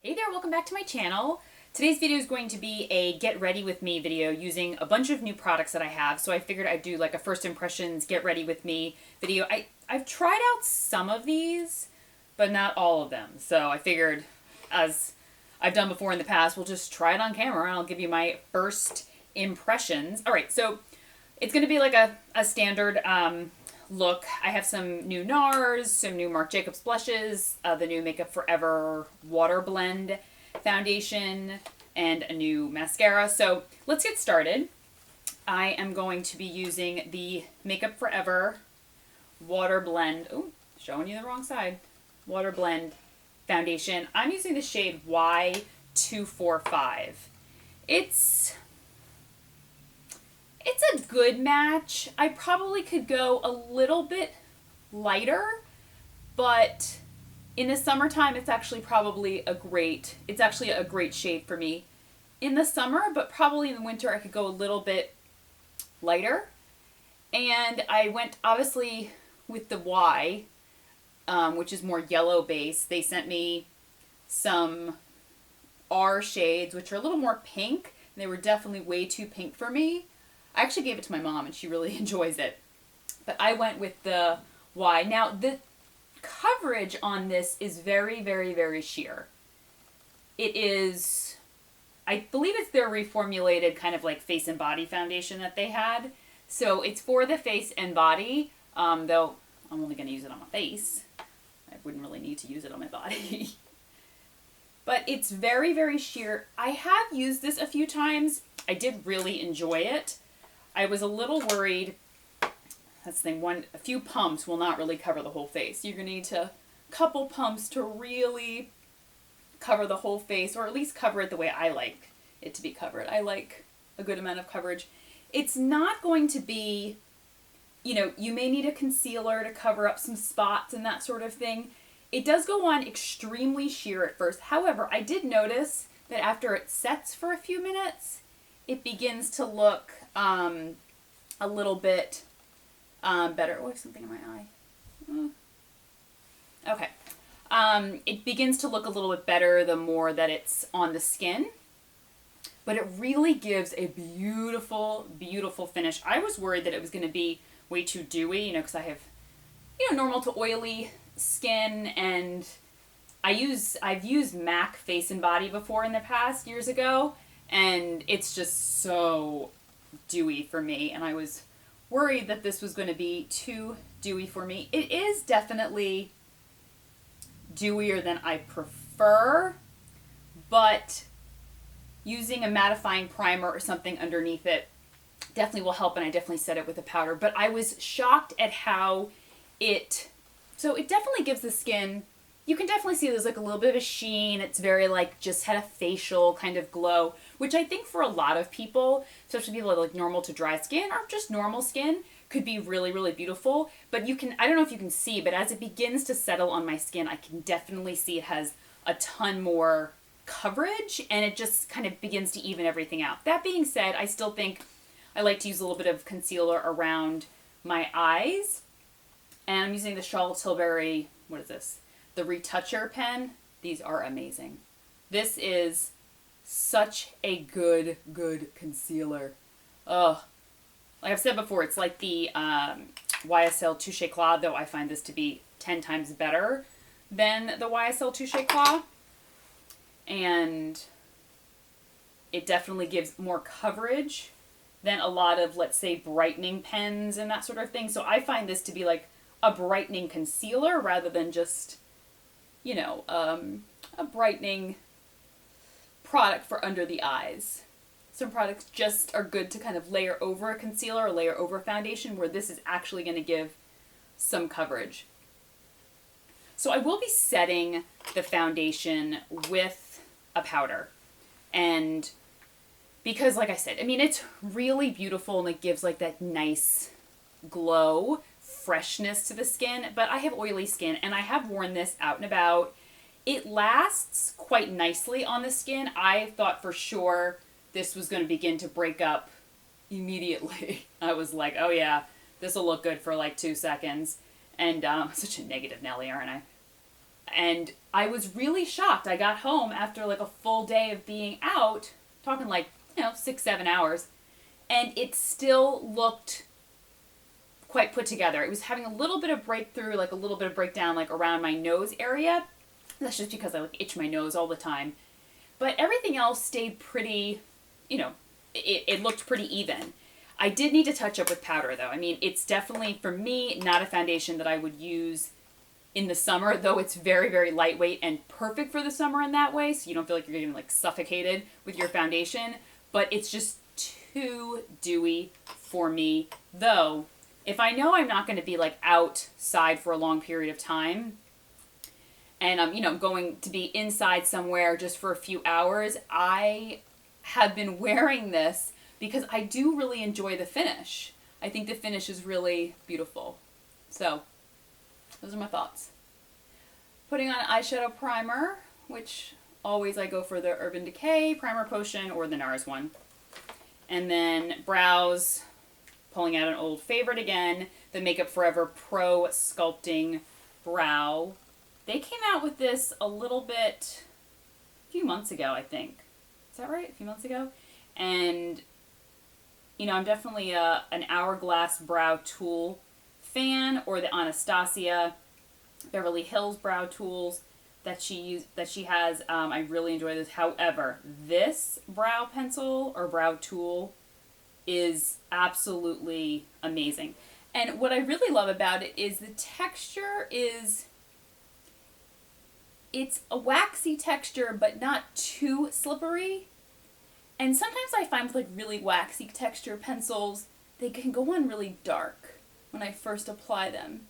Hey there, welcome back to my channel. Today's video is going to be a get ready with me video using a bunch of new products that I have. So I figured I'd do like a first impressions get ready with me video. I've tried out some of these, but not all of them. So I figured, as I've done before in the past, we'll just try it on camera and I'll give you my first impressions. All right, so it's going to be like a standard look. I have some new NARS, some new Marc Jacobs blushes, the new Makeup Forever Water Blend foundation, and a new mascara. So let's get started. I am going to be using the Makeup Forever Water Blend. Oh, showing you the wrong side. Water Blend foundation. I'm using the shade Y245. It's a good match. I probably could go a little bit lighter, but in the summertime it's actually a great shade for me in the summer, but probably in the winter I could go a little bit lighter. And I went obviously with the Y, which is more yellow base. They sent me some R shades, which are a little more pink. They were definitely way too pink for me. I actually gave it to my mom and she really enjoys it. But I went with the Y. Now, the coverage on this is very, very, very sheer. It is, I believe it's their reformulated kind of like face and body foundation that they had. So it's for the face and body, though I'm only going to use it on my face. I wouldn't really need to use it on my body. But it's very, very sheer. I have used this a few times. I did really enjoy it. I was a little worried. That's the thing, a few pumps will not really cover the whole face. You're going to need a couple pumps to really cover the whole face, or at least cover it the way I like it to be covered. I like a good amount of coverage. It's not going to be, you may need a concealer to cover up some spots and that sort of thing. It does go on extremely sheer at first. However, I did notice that after it sets for a few minutes, it begins to look a little bit better. Oh, I have something in my eye. Okay. It begins to look a little bit better the more that it's on the skin. But it really gives a beautiful, beautiful finish. I was worried that it was going to be way too dewy, because I have, normal to oily skin, and I've used MAC Face and Body before in the past, years ago, and it's just so dewy for me, and I was worried that this was going to be too dewy for me. It is definitely dewier than I prefer, but using a mattifying primer or something underneath it definitely will help, and I definitely set it with a powder. But I was shocked at how it definitely gives the skin, you can definitely see there's like a little bit of a sheen. It's very like just had a facial kind of glow, which I think for a lot of people, especially people with like normal to dry skin or just normal skin, could be really, really beautiful. But I don't know if you can see, but as it begins to settle on my skin, I can definitely see it has a ton more coverage, and it just kind of begins to even everything out. That being said, I still think I like to use a little bit of concealer around my eyes. And I'm using the Charlotte Tilbury, what is this? The Retoucher pen. These are amazing. This is such a good concealer. Ugh. Like I've said before, it's like the YSL Touche Eclat, though I find this to be 10 times better than the YSL Touche Eclat. And it definitely gives more coverage than a lot of, let's say, brightening pens and that sort of thing. So I find this to be like a brightening concealer rather than just, a brightening product for under the eyes. Some products just are good to kind of layer over a concealer or layer over a foundation, where this is actually going to give some coverage. So I will be setting the foundation with a powder. And because, like I said, it's really beautiful and it gives like that nice glow, freshness to the skin, but I have oily skin and I have worn this out and about. It lasts quite nicely on the skin. I thought for sure this was going to begin to break up immediately. I was like, oh yeah, this will look good for like 2 seconds. And I'm such a negative Nelly, aren't I? And I was really shocked. I got home after like a full day of being out, talking like, 6-7 hours, and it still looked quite put together. It was having a little bit of breakthrough, like a little bit of breakdown, like around my nose area. That's just because I like itch my nose all the time. But everything else stayed pretty, it looked pretty even. I did need to touch up with powder though. I mean, it's definitely, for me, not a foundation that I would use in the summer, though it's very, very lightweight and perfect for the summer in that way, so you don't feel like you're getting like suffocated with your foundation. But it's just too dewy for me, though. If I know I'm not going to be like outside for a long period of time, and I'm going to be inside somewhere just for a few hours, I have been wearing this because I do really enjoy the finish. I think the finish is really beautiful. So, those are my thoughts. Putting on eyeshadow primer, which always I go for the Urban Decay Primer Potion or the NARS one. And then brows, pulling out an old favorite again, the Makeup Forever Pro Sculpting Brow. They came out with this a few months ago, I think. Is that right? A few months ago? And, I'm definitely an Hourglass Brow Tool fan, or the Anastasia Beverly Hills Brow Tools that she has. I really enjoy this. However, this brow pencil or brow tool is absolutely amazing. And what I really love about it is the texture it's a waxy texture, but not too slippery. And sometimes I find with like really waxy texture pencils, they can go on really dark when I first apply them.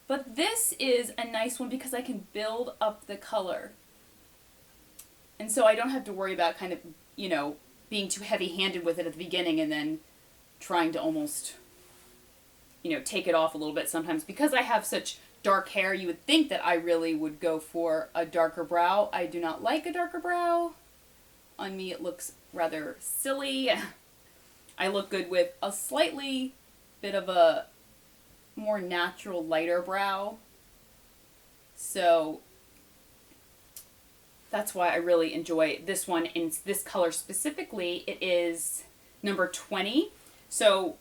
But this is a nice one because I can build up the color. And so I don't have to worry about kind of, being too heavy-handed with it at the beginning and then trying to almost, take it off a little bit sometimes. Because I have such dark hair, you would think that I really would go for a darker brow. I do not like a darker brow. On me it looks rather silly. I look good with a slightly bit of a more natural, lighter brow. So that's why I really enjoy this one in this color specifically. It is number 20. So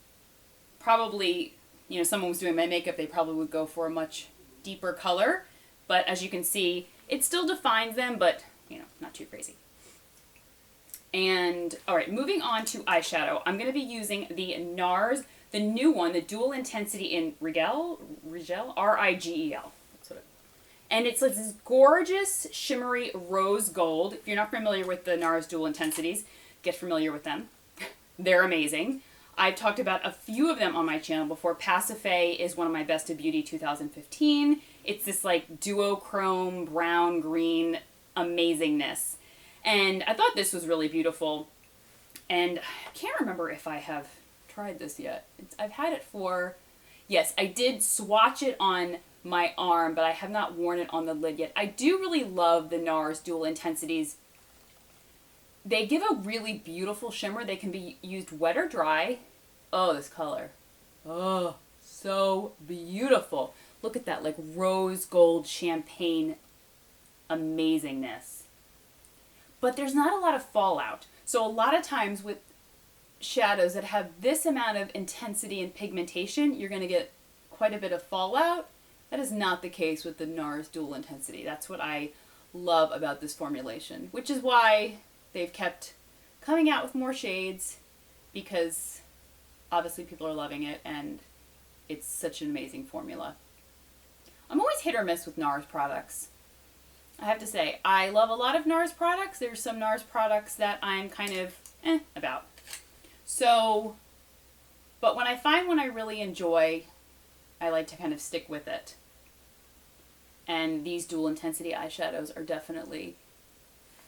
probably, someone was doing my makeup, they probably would go for a much deeper color. But as you can see, it still defines them, but, not too crazy. And, alright, moving on to eyeshadow. I'm going to be using the NARS, the new one, the Dual Intensity in Rigel, R-I-G-E-L. That's what it is. And it's like this gorgeous, shimmery rose gold. If you're not familiar with the NARS Dual Intensities, get familiar with them. They're amazing. I've talked about a few of them on my channel before. Pasiphae is one of my Best of Beauty 2015. It's this like duochrome, brown, green amazingness. And I thought this was really beautiful. And I can't remember if I have tried this yet. I've had it for... Yes, I did swatch it on my arm, but I have not worn it on the lid yet. I do really love the NARS Dual Intensities. They give a really beautiful shimmer. They can be used wet or dry. Oh, this color. Oh, so beautiful. Look at that, like rose gold champagne amazingness. But there's not a lot of fallout. So a lot of times with shadows that have this amount of intensity and pigmentation, you're going to get quite a bit of fallout. That is not the case with the NARS Dual Intensity. That's what I love about this formulation, which is why they've kept coming out with more shades, because obviously people are loving it and it's such an amazing formula. I'm always hit or miss with NARS products. I have to say, I love a lot of NARS products. There's some NARS products that I'm kind of about. So, but when I find one I really enjoy, I like to kind of stick with it. And these Dual Intensity eyeshadows are definitely...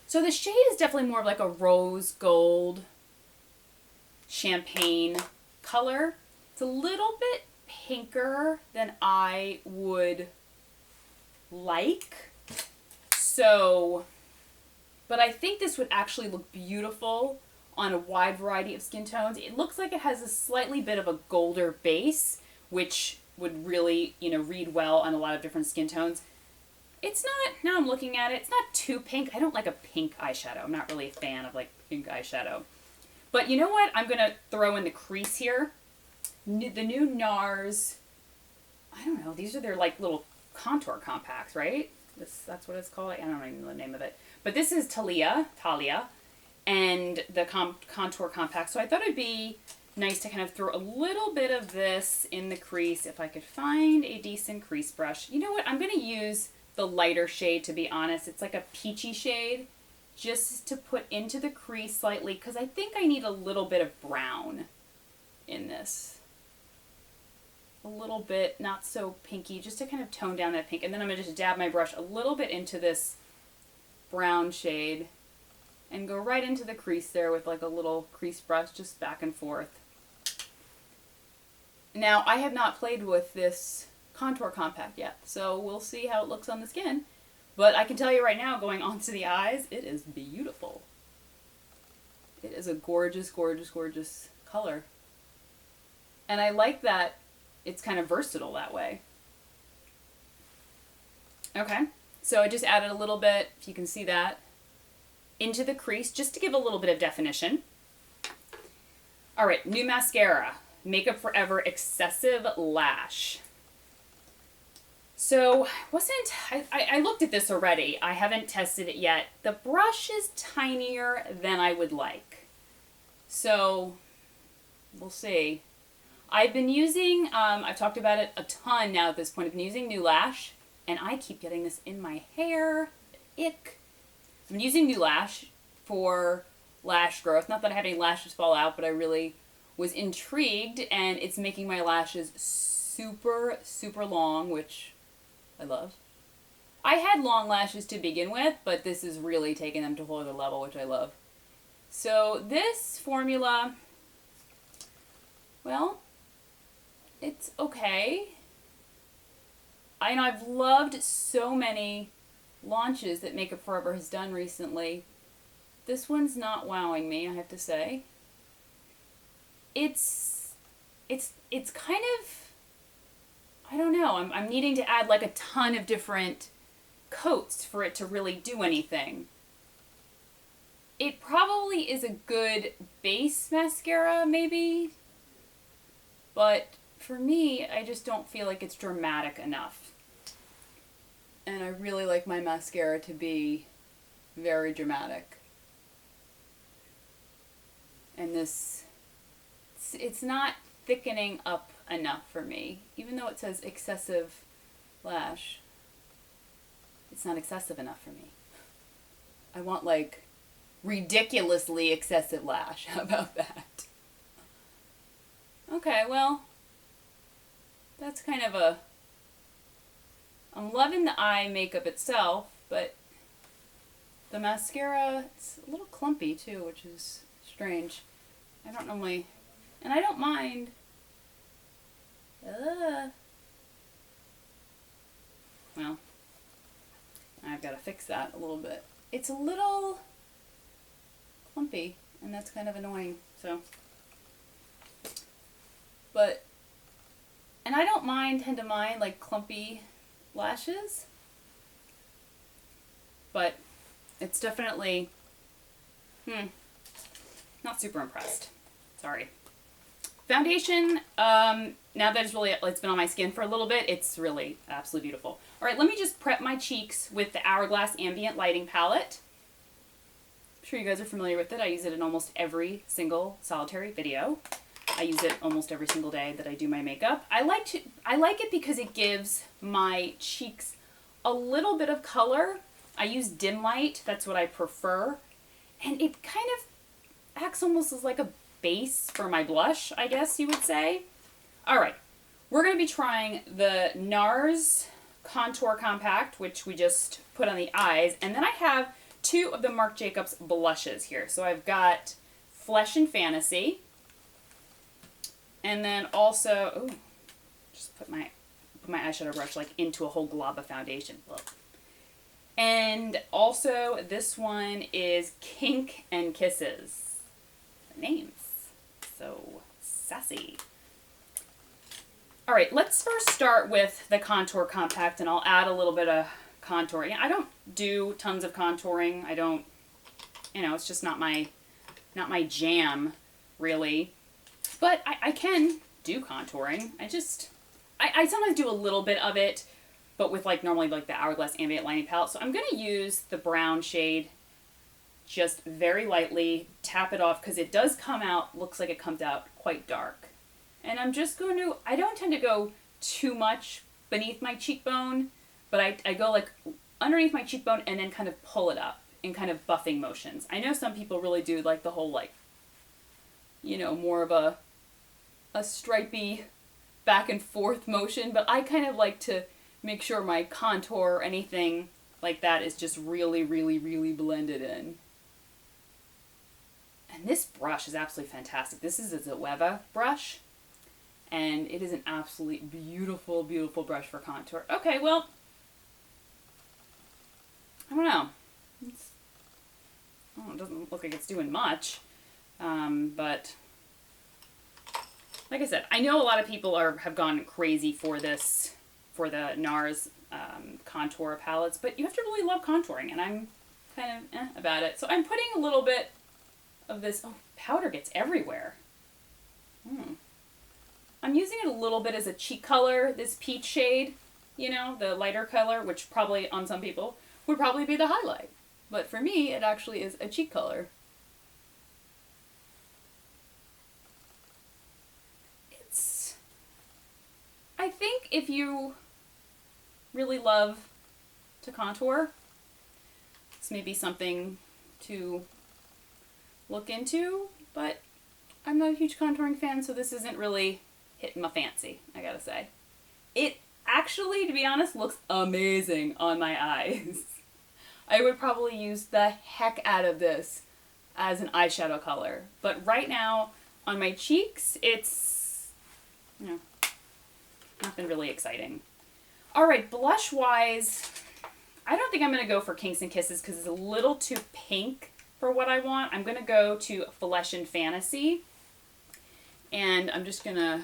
So the shade is definitely more of like a rose gold champagne color. It's a little bit pinker than I would like. So, but I think this would actually look beautiful on a wide variety of skin tones. It looks like it has a slightly bit of a golder base, which would really, read well on a lot of different skin tones. It's not, now I'm looking at it, it's not too pink. I don't like a pink eyeshadow. I'm not really a fan of like pink eyeshadow. But you know what? I'm going to throw in the crease here. The new NARS, I don't know, these are their like little contour compacts, right? That's what it's called. I don't even know the name of it. But this is Talia, and the contour compact. So I thought it'd be nice to kind of throw a little bit of this in the crease if I could find a decent crease brush. You know what? I'm going to use the lighter shade, to be honest. It's like a peachy shade, just to put into the crease slightly, because I think I need a little bit of brown in this. A little bit, not so pinky, just to kind of tone down that pink. And then I'm going to just dab my brush a little bit into this brown shade and go right into the crease there with like a little crease brush, just back and forth. Now, I have not played with this contour compact yet, so we'll see how it looks on the skin. But I can tell you right now, going onto the eyes, it is beautiful. It is a gorgeous, gorgeous, gorgeous color. And I like that it's kind of versatile that way. Okay, so I just added a little bit, if you can see that, into the crease, just to give a little bit of definition. All right, new mascara, Makeup Forever Excessive Lash. So, I looked at this already. I haven't tested it yet. The brush is tinier than I would like. So, we'll see. I've been using, I've talked about it a ton now at this point. I've been using New Lash, and I keep getting this in my hair. Ick. I've been using New Lash for lash growth. Not that I had any lashes fall out, but I really was intrigued, and it's making my lashes super, super long, which I love. I had long lashes to begin with, but this is really taking them to a whole other level, which I love. So this formula, well, it's okay. I know I've loved so many launches that Makeup Forever has done recently. This one's not wowing me, I have to say. It's kind of, I don't know, I'm needing to add like a ton of different coats for it to really do anything. It probably is a good base mascara, maybe, but for me, I just don't feel like it's dramatic enough. And I really like my mascara to be very dramatic. And this, it's not thickening up enough for me. Even though it says excessive lash, it's not excessive enough for me. I want like ridiculously excessive lash. How about that? Okay, well, that's kind of a, I'm loving the eye makeup itself, but the mascara, it's a little clumpy too, which is strange. I don't normally, and I don't mind. Well, I've got to fix that a little bit. It's a little clumpy, and that's kind of annoying, so. But, and I don't tend to mind like clumpy lashes, but it's definitely, not super impressed. Sorry. Foundation, now that it's been on my skin for a little bit, it's really absolutely beautiful. All right, let me just prep my cheeks with the Hourglass Ambient Lighting Palette. I'm sure you guys are familiar with it. I use it in almost every single solitary video. I use it almost every single day that I do my makeup. I like it because it gives my cheeks a little bit of color. I use dim light, that's what I prefer. And it kind of acts almost as like a base for my blush, I guess you would say. All right, we're going to be trying the NARS Contour Compact, which we just put on the eyes. And then I have two of the Marc Jacobs blushes here. So I've got Flesh and Fantasy. And then also, just put my eyeshadow brush like into a whole glob of foundation. Look. And also this one is Kink and Kisses. The names. So sassy. All right, let's first start with the Contour Compact, and I'll add a little bit of contouring. I don't do tons of contouring. I don't, you know, it's just not my jam, really. But I can do contouring. I sometimes do a little bit of it, but with like normally like the Hourglass Ambient Lighting Palette. So I'm going to use the brown shade just very lightly, tap it off, because it does come out, looks like it comes out quite dark. And I'm just going to, I don't tend to go too much beneath my cheekbone, but I go like underneath my cheekbone and then kind of pull it up in kind of buffing motions. I know some people really do like the whole like, you know, more of a stripey back and forth motion, but I kind of like to make sure my contour or anything like that is just really, really, really blended in. And this brush is absolutely fantastic. This is a Zoeva brush, and it is an absolutely beautiful, beautiful brush for contour. Okay, well, I don't know. It doesn't look like it's doing much, but like I said, I know a lot of people have gone crazy for this, for the NARS contour palettes, but you have to really love contouring, and I'm kind of about it. So I'm putting a little bit of this. Oh, powder gets everywhere. I'm using it a little bit as a cheek color, this peach shade, you know, the lighter color, which probably on some people would probably be the highlight. But for me, it actually is a cheek color. I think if you really love to contour, this may be something to look into, but I'm not a huge contouring fan, so this isn't really hitting my fancy, I gotta say. It actually, to be honest, looks amazing on my eyes. I would probably use the heck out of this as an eyeshadow color, but right now on my cheeks, it's, you know, nothing really exciting. All right, blush-wise, I don't think I'm going to go for Kinks and Kisses because it's a little too pink for what I want. I'm going to go to Flesh and Fantasy, and I'm just going to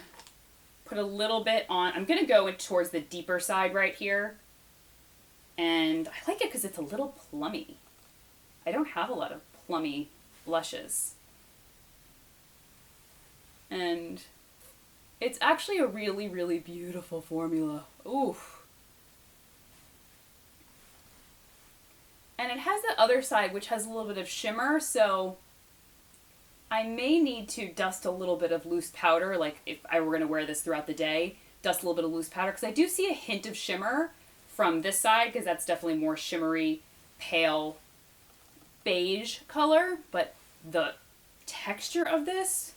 put a little bit on. I'm going to go towards the deeper side right here, and I like it because it's a little plummy. I don't have a lot of plummy blushes, and it's actually a really, really beautiful formula. Ooh. And it has the other side, which has a little bit of shimmer, so I may need to dust a little bit of loose powder, like if I were going to wear this throughout the day, dust a little bit of loose powder, because I do see a hint of shimmer from this side, because that's definitely more shimmery, pale, beige color, but the texture of this,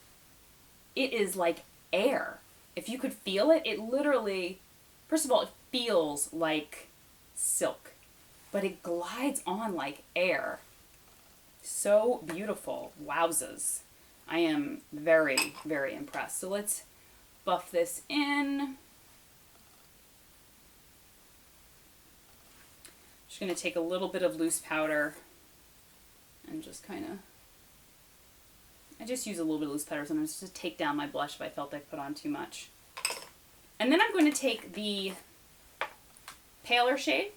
it is like air. If you could feel it, it literally, first of all, it feels like silk, but it glides on like air. So beautiful. Wowzers. I am very, very impressed. So let's buff this in. Just going to take a little bit of loose powder and just kind of, I just use a little bit of loose powder sometimes just to take down my blush if I felt I put on too much. And then I'm going to take the paler shade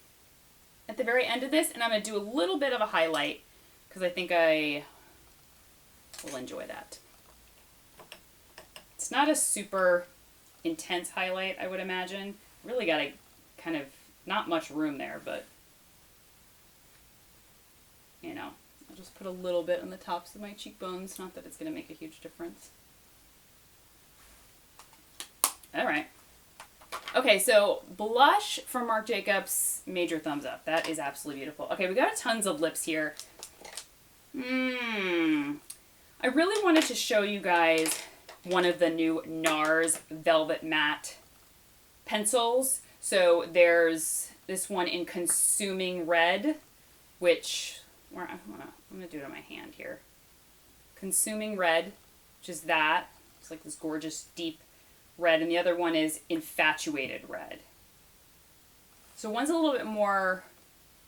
at the very end of this, and I'm going to do a little bit of a highlight because I think I will enjoy that. It's not a super intense highlight, I would imagine. Really got a kind of, not much room there, but, you know. I'll just put a little bit on the tops of my cheekbones. Not that it's going to make a huge difference. All right. Okay, so blush from Marc Jacobs, major thumbs up. That is absolutely beautiful. Okay, we got tons of lips here. I really wanted to show you guys one of the new NARS Velvet Matte pencils. So there's this one in Consuming Red, which... I'm going to do it on my hand here. Consuming Red, which is that. It's like this gorgeous deep red. And the other one is Infatuated Red. So one's a little bit more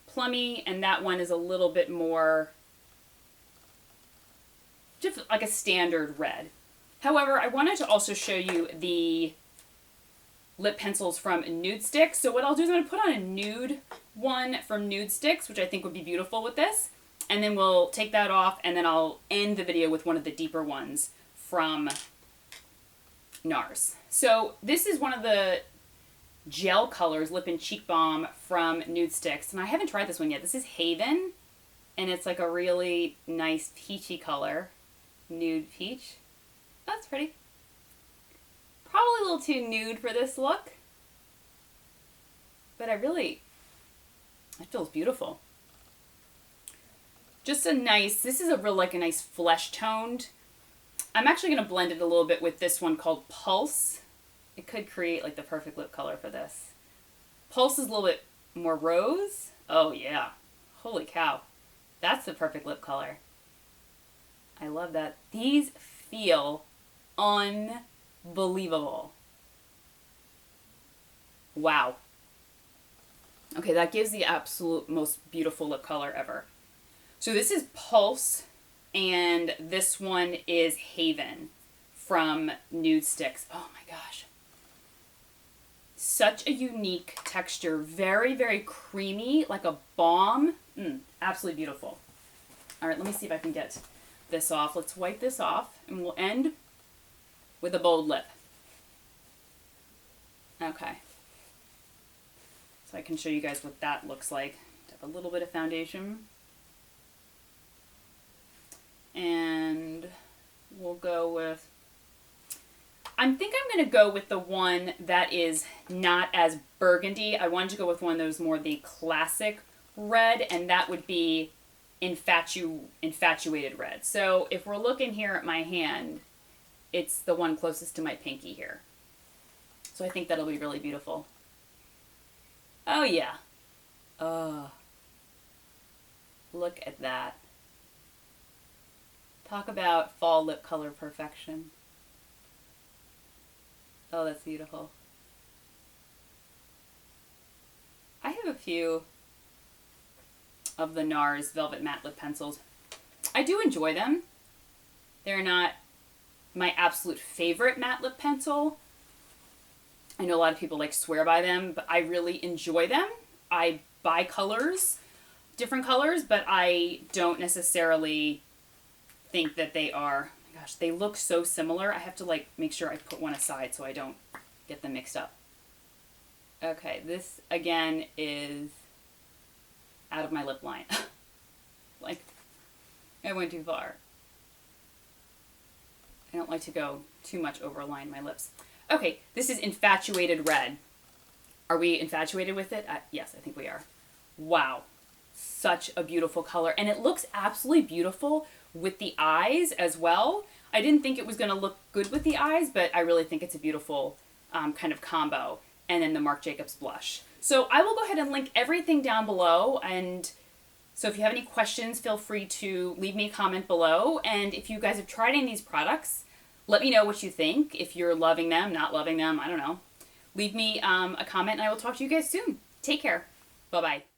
plummy, and that one is a little bit more just like a standard red. However, I wanted to also show you the lip pencils from Nude Sticks. So what I'll do is I'm going to put on a nude one from Nude Sticks, which I think would be beautiful with this. And then we'll take that off, and then I'll end the video with one of the deeper ones from NARS. So this is one of the gel colors, Lip and Cheek Balm from Nude Sticks. And I haven't tried this one yet. This is Haven, and it's like a really nice peachy color. Nude peach. That's pretty. Probably a little too nude for this look. But it feels beautiful. Just a nice, this is a real like a nice flesh toned. I'm actually going to blend it a little bit with this one called Pulse. It could create like the perfect lip color for this. Pulse is a little bit more rose. Oh yeah. Holy cow. That's the perfect lip color. I love that. These feel unbelievable. Wow. Okay, that gives the absolute most beautiful lip color ever. So this is Pulse, and this one is Haven from Nude Sticks. Oh my gosh. Such a unique texture. Very, very creamy, like a balm. Absolutely beautiful. All right, let me see if I can get this off. Let's wipe this off, and we'll end with a bold lip. Okay. So I can show you guys what that looks like. Have a little bit of foundation. And we'll go with, I think I'm going to go with the one that is not as burgundy. I wanted to go with one that was more the classic red, and that would be Infatuated Red. So if we're looking here at my hand, it's the one closest to my pinky here. So I think that'll be really beautiful. Oh yeah. Look at that. Talk about fall lip color perfection. Oh, that's beautiful. I have a few of the NARS Velvet Matte Lip Pencils. I do enjoy them. They're not my absolute favorite matte lip pencil. I know a lot of people like swear by them, but I really enjoy them. I buy colors, different colors, but I don't necessarily think that they are, oh my gosh, they look so similar. I have to like make sure I put one aside so I don't get them mixed up. Okay, this again is out of my lip line. Like, I went too far. I don't like to go too much overline my lips. Okay, this is Infatuated Red. Are we infatuated with it? Yes, I think we are. Wow. Such a beautiful color. And it looks absolutely beautiful with the eyes as well. I didn't think it was going to look good with the eyes, but I really think it's a beautiful kind of combo. And then the Marc Jacobs blush. So I will go ahead and link everything down below. And so if you have any questions, feel free to leave me a comment below. And if you guys have tried any of these products, let me know what you think. If you're loving them, not loving them, I don't know. Leave me a comment and I will talk to you guys soon. Take care. Bye-bye.